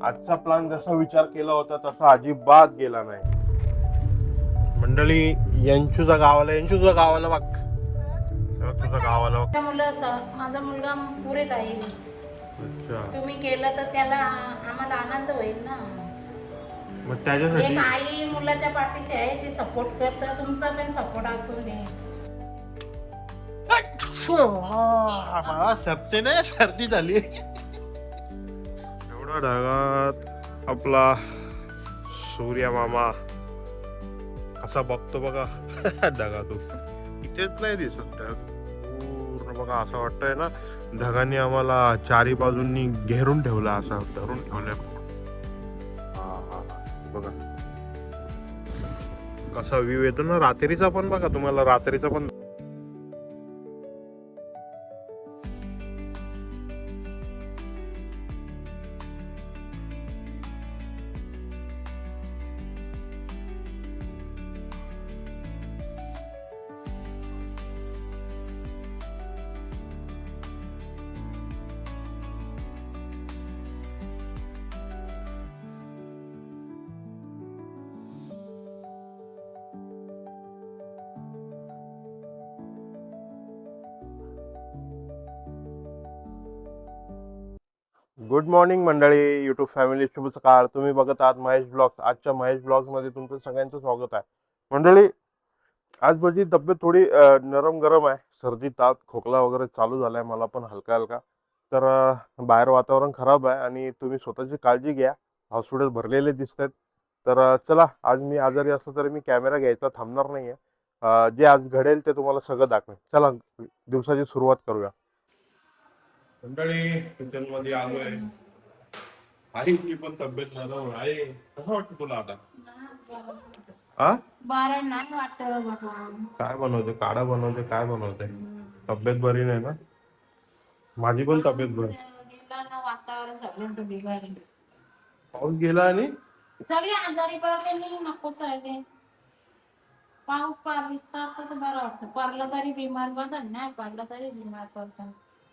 आजचा प्लॅन जसा विचार केला होता तसा अजिबात गेला नाही. मंडळी, यांशूचा गावाला बघ. तुझा गावाला बघ. माझा मुलगा पुरेत आहे. अच्छा. तुम्ही केलं तर त्याला आम्हाला आनंद होईल ना. मग त्याच्यासाठी एक आई मुलाच्या पाठीशी आहे, ती सपोर्ट करतं. तुमचा पण सपोर्ट असू दे. सर्दी झाली. एवढ्या ढगात आपला सूर्य मामा असा बघतो बघा. ढगातून इथेच नाही दिसत ढग. पूर्ण बघा असं वाटतंय ना, ढगांनी आम्हाला चारी बाजूंनी घेरून ठेवला, असं धरून ठेवलंय. बघा कसा व्ह्यू येतो ना रात्रीचा पण. बघा तुम्हाला रात्रीचा पण. गुड मॉर्निंग मंडळी, युट्यूब फॅमिली, शुभ सकाळ. तुम्ही बघत आहात महेश ब्लॉग्स. आजच्या महेश ब्लॉग्स मध्ये तुमचं सगळ्यांचं स्वागत आहे. मंडळी, आज माझी तब्येत थोडी नरम गरम आहे. सर्दी, ताप, खोकला वगैरे चालू झालाय मला पण हलका हलका. तर बाहेर वातावरण खराब आहे आणि तुम्ही स्वतःची काळजी घ्या. हॉस्पिटल भरलेले दिसत आहेत. तर चला, आज मी आजारी असलो तरी मी कॅमेरा घ्यायचा थांबणार नाहीये. जे आज घडेल ते तुम्हाला सगळं दाखवेन. चला, दिवसाची सुरुवात करूया. मंडळी, किचन मध्ये आलोय. आईची पण तब्येत नरम आहे. कसं वाटतं तुला आता? आ? बरं नाही वाटत बाबा. काय बनवते? काढा बनवते? काय बनवते? तब्येत बरी नाही ना? माझी पण तब्येत बरी. गेला ना, वातावरण सगळं बिघडलं. पाऊस गेला आणि सगळे आजारी पडले. नको सगळे. पाऊस पडला तर बरं वाटतं. पडलं तरी बिमार पडतात, नाही पडलं तरी बिमार पडतात.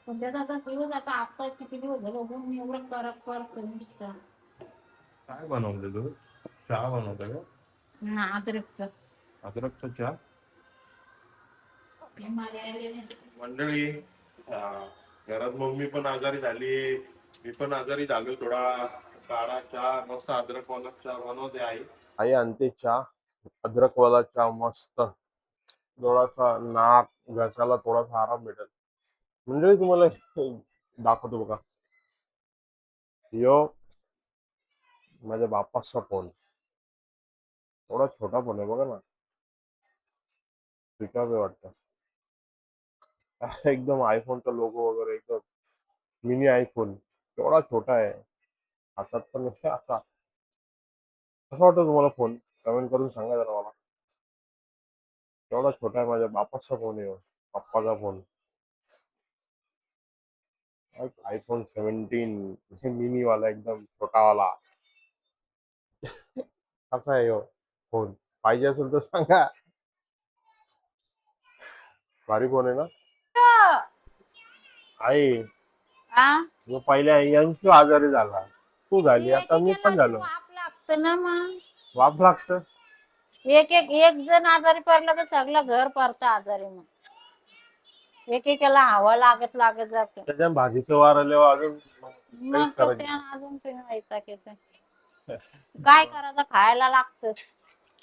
पण त्याचा आता दिवस, आता किती दिवस झाले ऊन एवढं कडक पडतं नुसतं. काय बनवते तू? चहा बनवते का? ना, अद्रकचं. अद्रकचा चहा. मंडळी, घरात मम्मी पण आजारी झाली, मी पण आजारी झालो थोडा. काढा चहा, मस्त अद्रक वाला चहा बनवते आई. आई आणते चहा, अद्रक वाला चहा मस्त. थोडासा नाक घशाला थोडासा आराम भेटेल. मंडळी, तुम्हाला दाखवतो बघा. यो माझ्या बापाचा फोन. थोडा छोटा फोन आहे बघा ना. स्विच ऑफ आहे वाटतं. एकदम आयफोनचा लोगो वगैरे एकदम मिनी आयफोन. तेवढा छोटा आहे. हातात पण असा. कसं वाटतं तुम्हाला फोन? कमेंट करून सांगा जरा मला. तेवढा छोटा आहे, माझ्या बापाचा फोन आहे. पप्पाचा फोन. आयफोन 17 मिनी वाला, एकदम छोटा वाला. कसा आहे हो फोन? पाहिजे असेल तर सांगा. भारी फोन आहे ना आई. जो पहिल्या यंशू आजारी झाला, तू झाली, आता मी पण झालो. वाप लागतं ना मग. वाप लागतं. एक जण आजारी पडलं तर सगळं घर पडतं आजारी. मग एकेकाला हवा लागत लागत जाते. त्याच्या भाजीचं वार आल्यावर अजून काहीच मग करायचं. ते अजून काय करायचं, खायला लागतं.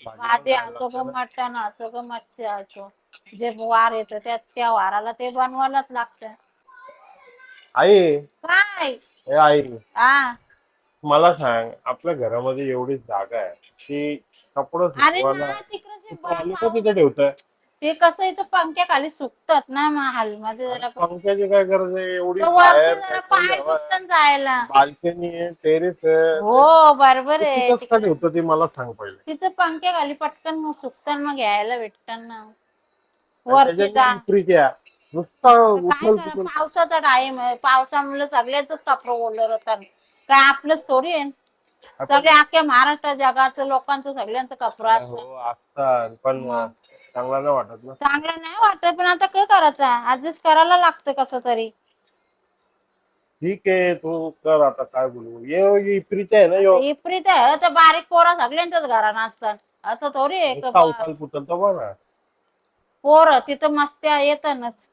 भाजी असो का मटण असो का मच्छी असो, जे वार येतं त्या वाराला ते बनवायलाच लागतं. आई, काय ए आई, हा, मला सांग, आपल्या घरामध्ये एवढी जागा आहे, ती कपडे अरे सुकवायला ना तिकडे ट्रॉली का पाऊस, तिथे ठेवताय? ते कसं इथं पंख्याखाली सुकतात ना महाल मध्ये. अरे जरा पंख्याची काय गरज आहे? एवढी वरती बाहेर जरा काहीतरी पाय हवा आहे, दुखतात जायला. बाल्कनी आहे, टेरेस आहे, हो बरोबर आहे. तिथंच का ठेवतं ते मला सांग पहिले. तिथं पंख्याखाली पटकन सुकतात, मग घ्यायला भेटतात ना. आणि वरती त्याच्यात जा. इफ्रीच्या नुसतं आता काय उचल करा, तिचल. पावसाचा टाइम आहे, पावसामुळे सगळ्याच कपडे ओलं राहतात. काय आपलंच थोडी आहे. सगळे अख्ख्या महाराष्ट्र जगाचं लोकांचं सगळ्यांचं कपडा असतं. हो असतात, पण चांगला नाही वाटत ना. चांगलं नाही वाटत, पण आता काय करायचं, ऍडजस्ट करायला लागतं कसं तरी. ठीक आहे तू कर आता काय बोलू ये इप्रीचा आहे ना यो इप्रीत आहे तर बारीक पोरा सगळ्यांच्याच घरात असतात. असं थोडी आहे का नुसता उताल पुतल तर बघा. पोर तिथं मस्त्या येतातच.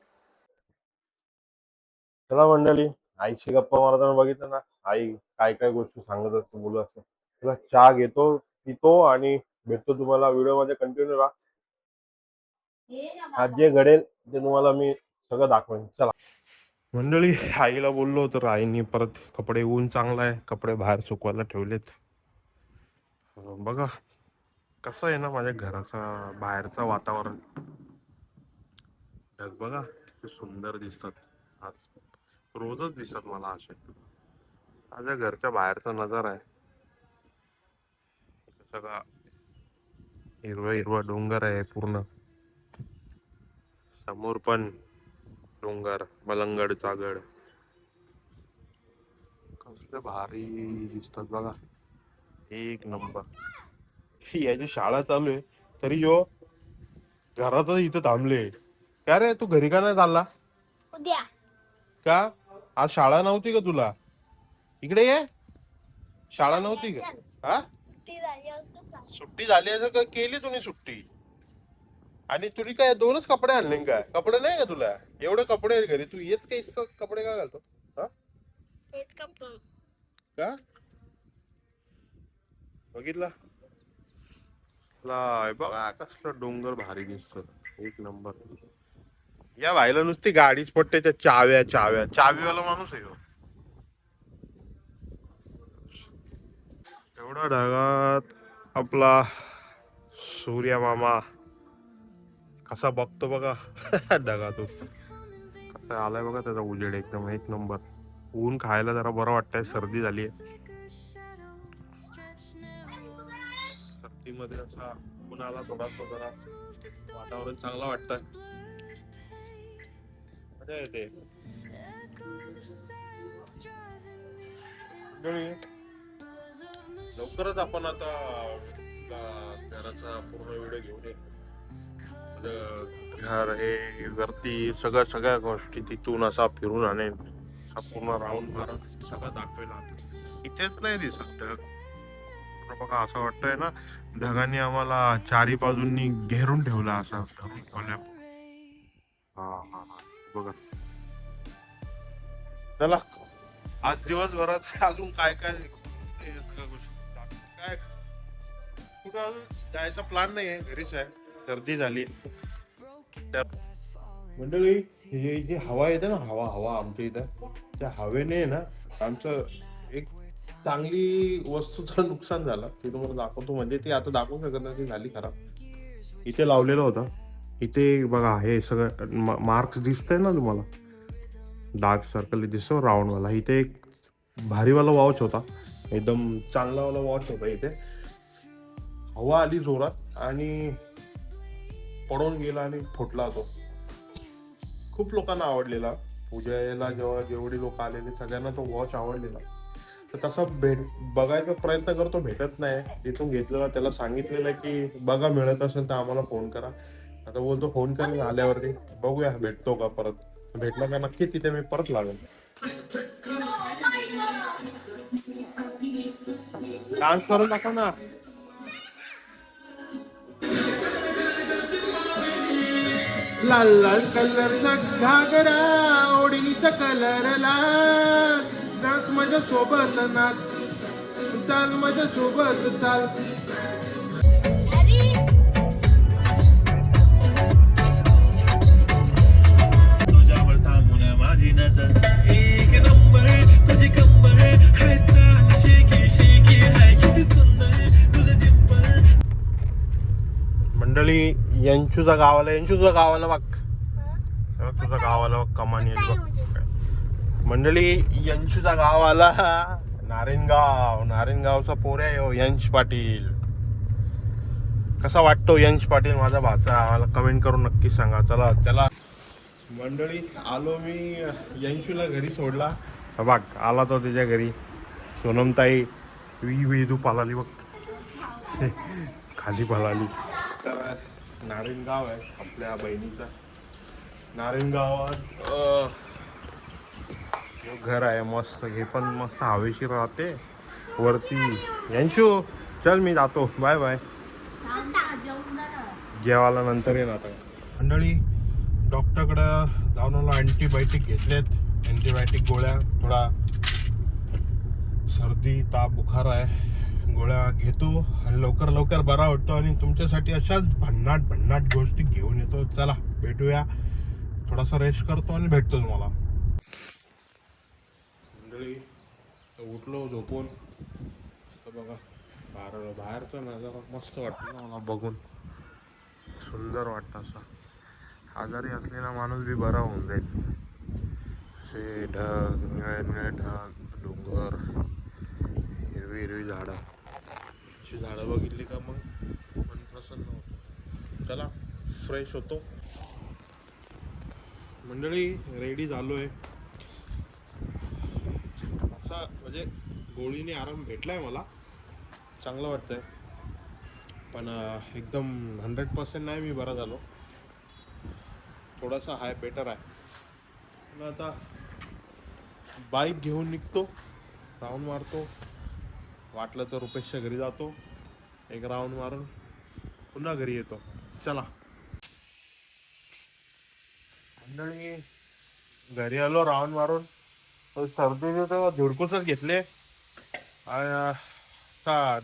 चला मंडळी, आईशी गप्पा मारताना बघितलं ना, आई काय काय गोष्टी सांगत असते बोलत असते. तुला चहा घेतो पितो आणि भेटतो तुम्हाला व्हिडिओ मध्ये कंटिन्यू राहा. आज जे घडेल ते तुम्हाला मी सगळं दाखवेन. चला मंडळी, आईला बोललो होतो, आईने परत कपडे, ऊन चांगला आहे, कपडे बाहेर सुकवायला ठेवलेत. बघा कसं आहे ना माझ्या घराचा बाहेरचं वातावरण, ढग बघा किती सुंदर दिसतात. आज रोजच दिसतात मला असे. माझ्या घरच्या बाहेरचा नजारा आहे, सगळा हिरवा हिरवा डोंगर आहे पूर्ण, समोर पण डोंगर, मलंगडचा गड, कसले भारी दिसतात बघा, एक नंबर. याची शाळा चालू आहे तरी यो घरातच इथं थांबले. काय रे तू घरी का नाही चालला? उद्या का आज शाळा नव्हती का तुला? इकडे ये, शाळा नव्हती का? हा सुट्टी झाली असं का केली तुम्ही सुट्टी? आणि तुम्ही काय दोनच कपडे आणले का? कपडे नाही का तुला? एवढे कपडे आहेत घरी, तू हेच काही कपडे का घालतो? हा का बघितला बघा कसलं डोंगर भारी दिसत, एक नंबर. या भाईला नुसती गाडीच पडते, त्या चाव्या चाव्या चावीवाला माणूस आहे ह्यो. एवढा ढगात आपला सूर्य मामा कसा बघतो बघा ढगातून, कसा आलाय बघा त्याचा उजेड, एकदम एक नंबर. ऊन खायला जरा बरं वाटतंय, सर्दी झाली सर्दीमध्ये असा उन्हाला थोडासा जरा वातावरण चांगलं वाटतंय, मजा येते. लवकरच आपण आता घराचा पूर्ण व्हिडिओ घेऊन ये. घर हे वरती सगळ्या गोष्टी तिथून असा फिरून आणेल, पूर्ण राऊंड मारून सगळं दाखवेल. इथेच नाही दिसत ढग बघा, असं वाटतंय ना ढगांनी आम्हाला चारी बाजूंनी घेरून ठेवला असा हा हा हा बघा. चला आज दिवसभरात अजून काय काय काय कुठं अजून जायचा प्लॅन नाही आहे, घरीच आहे, सर्दी झाली. मंडळी हे जी हवा येते ना, हवा हवा आमच्या इथं, त्या हवेने ना आमचं एक चांगली वस्तूचं नुकसान झालं, ते तुम्हाला दाखवतो. म्हणजे ती आता दाखवू शकत नाही, ती झाली खराब. इथे लावलेलं होतं, इथे बघा हे सगळं मार्क्स दिसतंय ना तुम्हाला, डार्क सर्कल दिसतो राऊंडवाला. इथे एक भारीवाला वॉच होता, एकदम चांगलावाला वॉच होता. इथे हवा आली जोरात आणि पडून गेला आणि फुटला तो. खूप लोकांना आवडलेला, पूजेला जेव्हा जेवढी लोक आलेली सगळ्यांना तो वॉच आवडलेला. तर तसा बघायचा प्रयत्न करतो, भेटत नाही. तिथून घेतलेला, त्याला सांगितलेलं की बघा मिळत असेल तर आम्हाला फोन करा. आता बोलतो फोन करेन आल्यावरती, बघूया भेटतो का. परत भेटला का नक्की तिथे मी परत लागेल. डान्स करून दाखव ना. लाल लाल कलरचा घागरा, ओढणीचा कलर लाल, नाच माझ्या सोबत नाच, चाल माझ्या सोबत चाल. तुझ्यावर थांबून माझी नजर, एक नंबर तुझी कंबर है, चाल शेकी शेकी है, किती सुंदर तुझं डिंपल. मंडळी यांचूचा गावाला, यांचूचा गावाला बघ, तुझा गावाला बघ कमानी बघ. मंडळी यांचूचा गाव आला, नारायणगाव, नारायणगावचा पोऱ्या यो यंश पाटील. कसा वाटतो यंश पाटील माझा भाचा, मला कमेंट करून नक्की सांगा. चला त्याला मंडळी आलो मी, यंशूला घरी सोडला, बघ आला तो त्याच्या घरी. सोनमताई वेदू पालाली बघ खाली पळाली. तर नारायणगाव आहे आपल्या बहिणीचा. नारायणगावात हे घर आहे मस्त, हे पण मस्त हवेशीर राहते वरती. यांशू चल मी जातो, बाय बाय. जेवायला नंतर येणार आता. मंडळी डॉक्टरकडे जाऊन आलो, अँटीबायोटिक घेतलेत, अँटीबायोटिक गोळ्या, थोडा सर्दी ताप बुखार आहे, गोळ्या घेतो आणि लवकर लवकर बरा होतो आणि तुमच्यासाठी अशाच भन्नाट गोष्टी घेऊन येतो. चला भेटूया, थोडासा रेस्ट करतो आणि भेटतो तुम्हाला. मंडळी उठलो झोपून, बघा बाहेरचा नजारा मस्त वाटतं ना मला बघून, सुंदर वाटतं. असं आजारी असलेला माणूस बी बरा होऊन जाईल. असे ढग, निळे निळे ढग, डोंगर, हिरवी हिरवी झाडं, अशी झाडं बघितली का मग मन प्रसन्न होतं. चला फ्रेश होतो. मंडळी रेडी झालोय. असा म्हणजे गोळीने आराम भेटलाय मला, चांगलं वाटतंय, पण एकदम 100% नाही मी बरा झालो, थोडासा हाय बेटर आहे. पण आता बाईक घेऊन निघतो, राऊंड मारतो, वाटलं तर रुपेशच्या घरी जातो, एक राऊंड मारून पुन्हा घरी येतो. चला मंडळी घरी आलो राऊंड मारून, सर्दीचे तर झुडकूसच घेतले आणि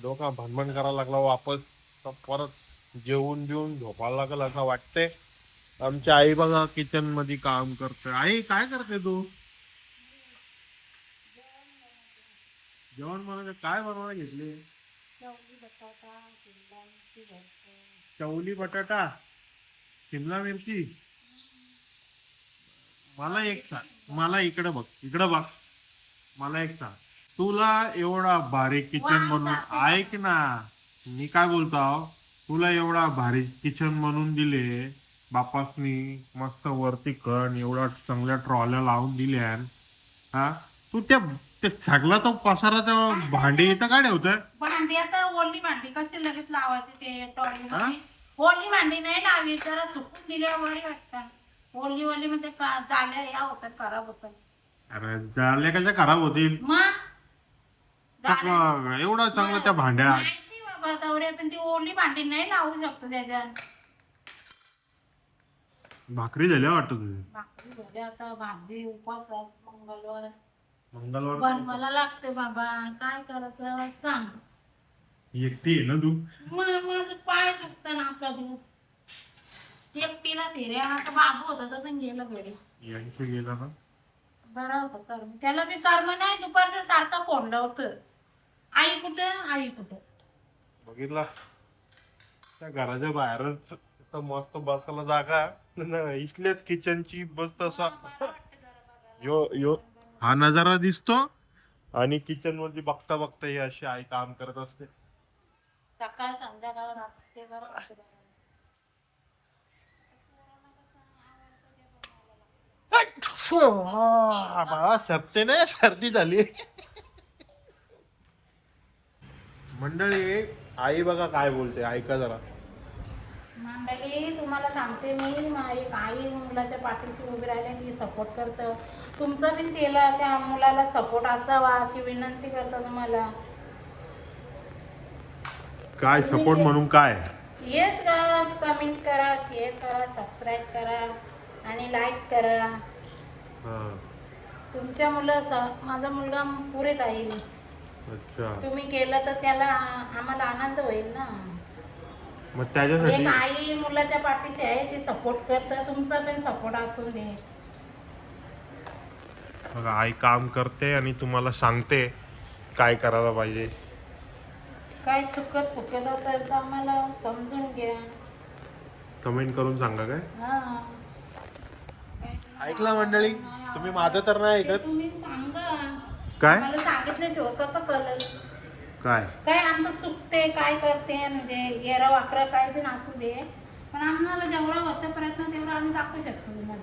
डोका भनभन करायला लागला वापस. तर परत जेवून बिवून झोपायला लागल असं वाटते. आमची आई बघा किचन मध्ये काम करते. आई काय करते तू? जेवण बनवायचं, काय बनवायला घेतले? चवली बटाटा, शिमला मिरची. मला एक सांग, मला इकडे बघ, इकडे बघ, मला एक सांग, तुला एवढा भारी किचन बनवून, ऐक ना मी काय बोलतो, तुला एवढा भारी किचन बनवून दिले बापासनी, मस्त वरती कण एवढा चांगल्या ट्रॉल्या लावून दिल्या, हा तू ते सगळा तो पसाराचा भांडी इथं काय ठेवतोय? भांडी आता ओली भांडी कशी लगेच लावायची ते टॉयलेट? ओली भांडी नाही लावी, जरा सुकून दिल्यावर बरी वाटतात. ओली ओली मध्ये जाल्या या होतात, खराब होतात. अरे जाल्या कशा खराब होतील? मग एवढा चांगला त्या भांड्या, माहिती बाबा दौऱ्या, पण ती ओली भांडी नाही लावू शकतो त्याच्यात. भाकरी झाल्या वाटत तुझी? भाकरी झाल्या, आता भाजी उपवास आज मंगळवार मंगळवार बनवायला लागते बाबा, काय करायचं सांग. एकटी आहे ना तू? माझं पाय दुखतं ना आपला दिवस, एकटीला फिर्या. आता बाबू होता तर पण गेलं घरी, यांची गेला ना बरा होता कर्म, त्याला बी कर्म नाही. दुपारचं सारखं कोंडलं होतं, आई कुठं आई कुठं. बघितला त्या घराच्या बाहेरच मस्त बसायला जागा, इथल्याच किचनची बस असा यो यो हा नजारा दिसतो आणि किचन मध्ये बघता बघता ही अशी आई काम करत असते. सकाळ संध्याकाळ रात्री बरं वाटतं. सरते नाही, सर्दी झाली. मंडळी आई बघा काय बोलते, ऐका जरा. मंडळी तुम्हाला सांगते मी, एक आई मुलाच्या पाठीशी उभी राहिली, ती सपोर्ट करतं. तुमचं बी त्याला, त्या मुलाला सपोर्ट असावा अशी विनंती करतो तुम्हाला. काय सपोर्ट म्हणून काय? हेच का, कमेंट करा, शेअर करा, सबस्क्राईब करा आणि लाईक करा. तुमच्या माझा मुलगा पुरे जाईल. अच्छा, तुम्ही केलं तर त्याला आम्हाला आनंद होईल ना. मग त्याच्यासाठी एक आई मुलाच्या पाठीशी आहे, ती सपोर्ट करतं. तुमचा पण सपोर्ट असू दे. बघा आई काम करते आणि तुम्हाला सांगते काय करायला पाहिजे. काय चुकत फुकत असेल तर आम्हाला समजून घ्या, कमेंट करून सांगा. काय हा ऐकला मंडळी? तुम्ही माझं तर नाही ते ऐकत. तुम्ही सांगा. काय मला सांगितल्याशिवाय कसं कळलं काय काय आमचं चुकते, काय करते, म्हणजे येरा वाकरा काय पण असू दे, पण आम्हाला जेवढा होतं प्रयत्न तेवढा आम्ही दाखवू शकतो तुम्हाला.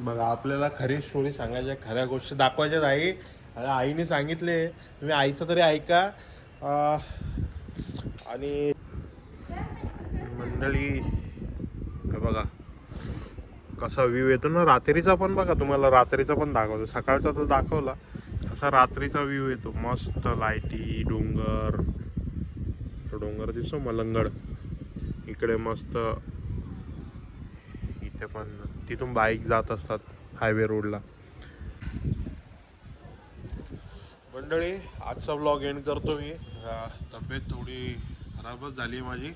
बघा आपल्याला खरी स्टोरी सांगायच्या, खऱ्या गोष्टी दाखवायच्याच आई. आणि आईने सांगितले, तुम्ही आईचं तरी ऐका. आणि मंडळी बघा कसा व्ह्यू येतो ना रात्रीचा पण बघा, तुम्हाला रात्रीचा पण दाखवतो. सकाळचा तर दाखवला, असा रात्रीचा व्ह्यू येतो मस्त. लाईटी, डोंगर, तो डोंगर दिसतो मलंगड इकडे मस्त. इथे पण तिथून बाईक जात असतात हायवे रोडला. मंडळी आजचा व्लॉग एंड करतो मी. तब्येत थोडी खराबच झाली माझी.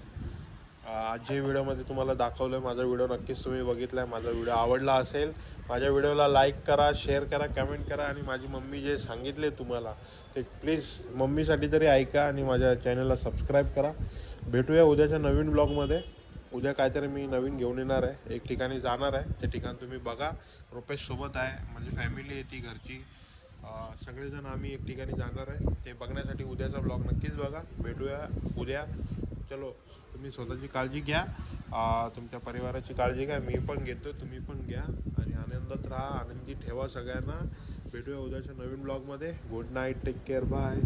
आजच्या व्हिडिओमध्ये तुम्हाला दाखवलं आहे. माझा व्हिडिओ नक्कीच तुम्ही बघितला आहे. माझा व्हिडिओ आवडला असेल, माझ्या व्हिडिओला लाईक करा, शेअर करा, कमेंट करा. आणि माझी मम्मी जे सांगितले तुम्हाला ते प्लीज मम्मीसाठी तरी ऐका आणि माझ्या चॅनलला सबस्क्राईब करा. भेटूया उद्याच्या नवीन ब्लॉगमध्ये. उद्या काहीतरी मी नवीन घेऊन येणार आहे. एक ठिकाणी जाणार आहे, ते ठिकाण तुम्ही बघा. रुपेशसोबत आहे, म्हणजे फॅमिली आहे ती घरची. सगळेजण आम्ही एक ठिकाणी जाणार आहे, ते बघण्यासाठी उद्याचा ब्लॉग नक्कीच बघा. भेटूया उद्या. चलो, तुम्ही स्वतःची काळजी घ्या, तुमच्या परिवाराची काळजी घ्या. मी पण घेतो, तुम्ही पण घ्या. आणि आनंदात राहा, आनंदी ठेवा सगळ्यांना. भेटूया उद्याच्या नवीन ब्लॉगमध्ये. Good night, take care, bye.